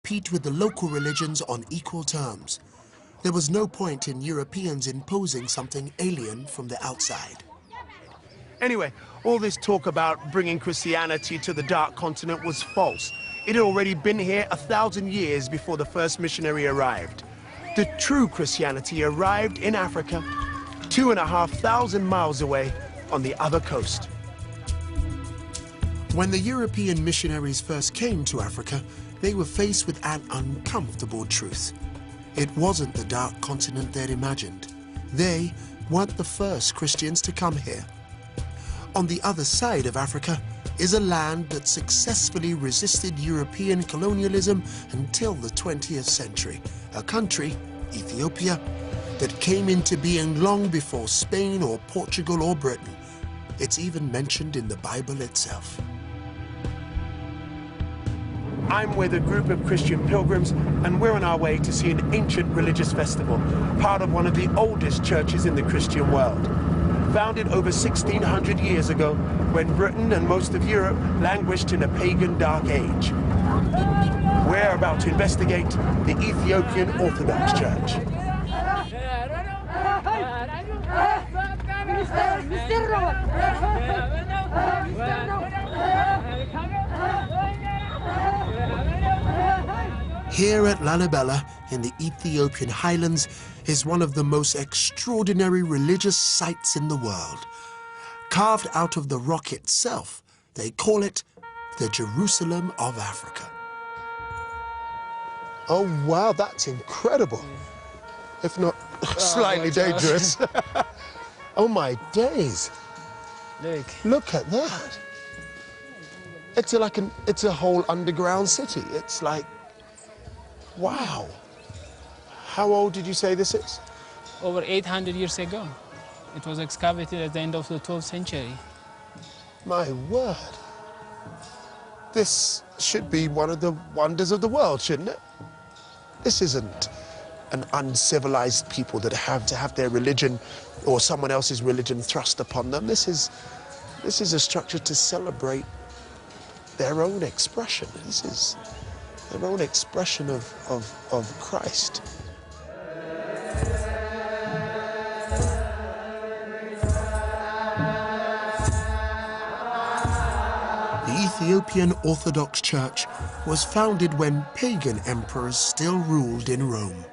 compete with the local religions on equal terms. There was no point in Europeans imposing something alien from the outside. Anyway, all this talk about bringing Christianity to the Dark Continent was false. It had already been here 1,000 years before the first missionary arrived. The true Christianity arrived in Africa, 2,500 miles away on the other coast. When the European missionaries first came to Africa, they were faced with an uncomfortable truth. It wasn't the Dark Continent they'd imagined. They weren't the first Christians to come here. On the other side of Africa is a land that successfully resisted European colonialism until the 20th century. A country, Ethiopia, that came into being long before Spain or Portugal or Britain. It's even mentioned in the Bible itself. I'm with a group of Christian pilgrims, and we're on our way to see an ancient religious festival, part of one of the oldest churches in the Christian world. Founded over 1,600 years ago, when Britain and most of Europe languished in a pagan dark age. We're about to investigate the Ethiopian Orthodox Church. Here at Lalibela, in the Ethiopian highlands, is one of the most extraordinary religious sites in the world. Carved out of the rock itself, they call it the Jerusalem of Africa. Oh wow, that's incredible. If not slightly dangerous. Oh my days. Look at that. It's a whole underground city. It's like, wow. How old did you say this is? Over 800 years ago. It was excavated at the end of the 12th century. My word. This should be one of the wonders of the world, shouldn't it? This isn't an uncivilized people that have to have their religion or someone else's religion thrust upon them. This is a structure to celebrate their own expression. This is their own expression of Christ. The Ethiopian Orthodox Church was founded when pagan emperors still ruled in Rome.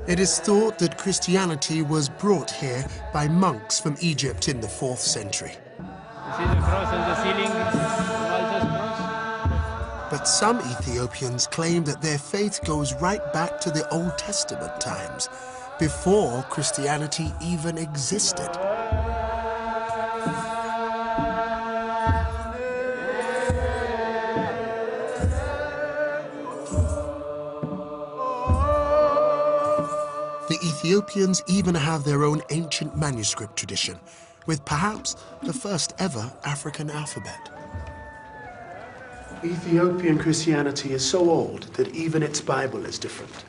It is thought that Christianity was brought here by monks from Egypt in the 4th century. You see the cross on the ceiling? Malta's cross? But some Ethiopians claim that their faith goes right back to the Old Testament times, before Christianity even existed. The Ethiopians even have their own ancient manuscript tradition, with perhaps the first ever African alphabet. Ethiopian Christianity is so old that even its Bible is different.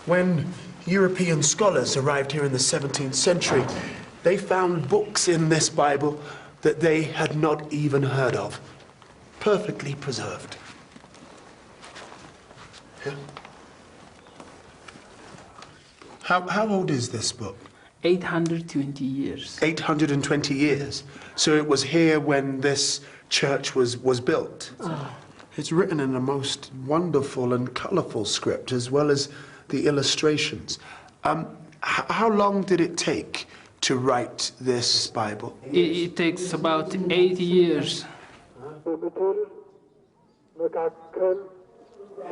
When European scholars arrived here in the 17th century, they found books in this Bible that they had not even heard of, perfectly preserved. Yeah. How old is this book? 820 years. 820 years. So it was here when this church was built. Oh. It's written in a most wonderful and colorful script, as well as the illustrations. How long did it take to write this Bible? It takes about 8 years.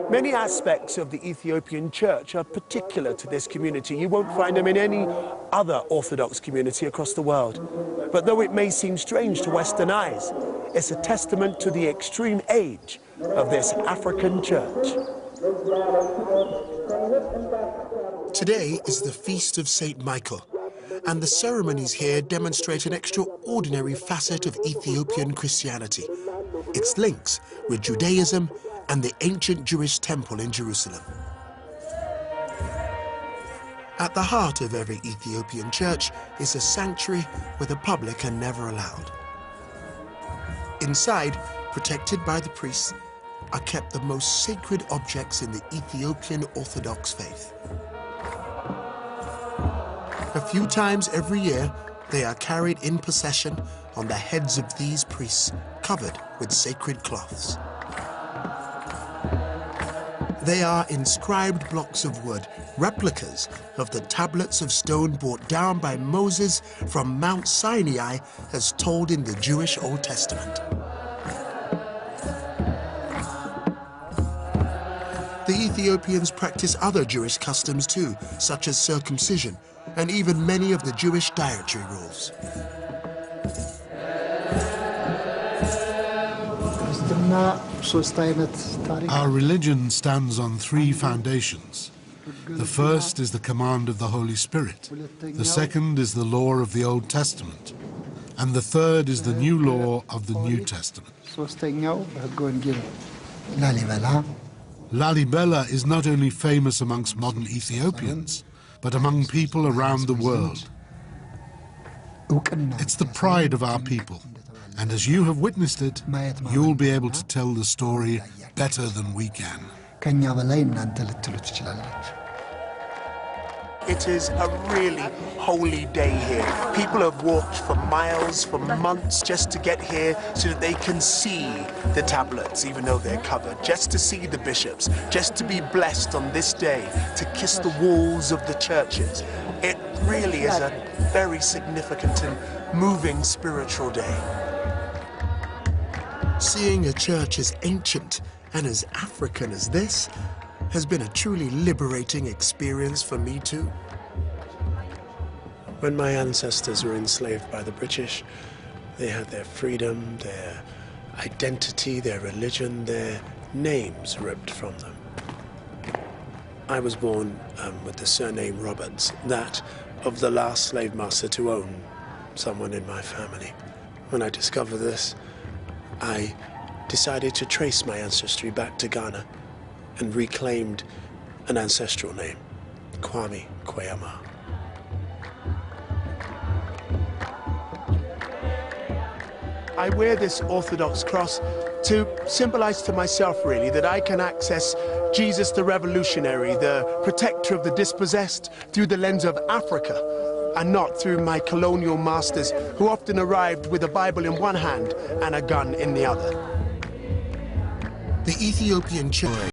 Many aspects of the Ethiopian church are particular to this community. You won't find them in any other Orthodox community across the world. But though it may seem strange to Western eyes, it's a testament to the extreme age of this African church. Today is the Feast of St. Michael, and the ceremonies here demonstrate an extraordinary facet of Ethiopian Christianity, its links with Judaism and the ancient Jewish temple in Jerusalem. At the heart of every Ethiopian church is a sanctuary where the public are never allowed. Inside, protected by the priests, are kept the most sacred objects in the Ethiopian Orthodox faith. A few times every year, they are carried in procession on the heads of these priests, covered with sacred cloths. They are inscribed blocks of wood, replicas of the tablets of stone brought down by Moses from Mount Sinai as told in the Jewish Old Testament. The Ethiopians practice other Jewish customs too, such as circumcision, and even many of the Jewish dietary rules. Our religion stands on three foundations. The first is the command of the Holy Spirit. The second is the law of the Old Testament. And the third is the new law of the New Testament. Lalibela is not only famous amongst modern Ethiopians, but among people around the world. It's the pride of our people. And as you have witnessed it, you'll be able to tell the story better than we can. It is a really holy day here. People have walked for miles, for months, just to get here so that they can see the tablets, even though they're covered, just to see the bishops, just to be blessed on this day, to kiss the walls of the churches. It really is a very significant and moving spiritual day. Seeing a church as ancient and as African as this has been a truly liberating experience for me too. When my ancestors were enslaved by the British, they had their freedom, their identity, their religion, their names ripped from them. I was born with the surname Roberts, that of the last slave master to own someone in my family. When I discovered this, I decided to trace my ancestry back to Ghana and reclaimed an ancestral name, Kwame Kweyama. I wear this Orthodox cross to symbolize to myself, really, that I can access Jesus the revolutionary, the protector of the dispossessed, through the lens of Africa, and not through my colonial masters who often arrived with a Bible in one hand and a gun in the other. The Ethiopian church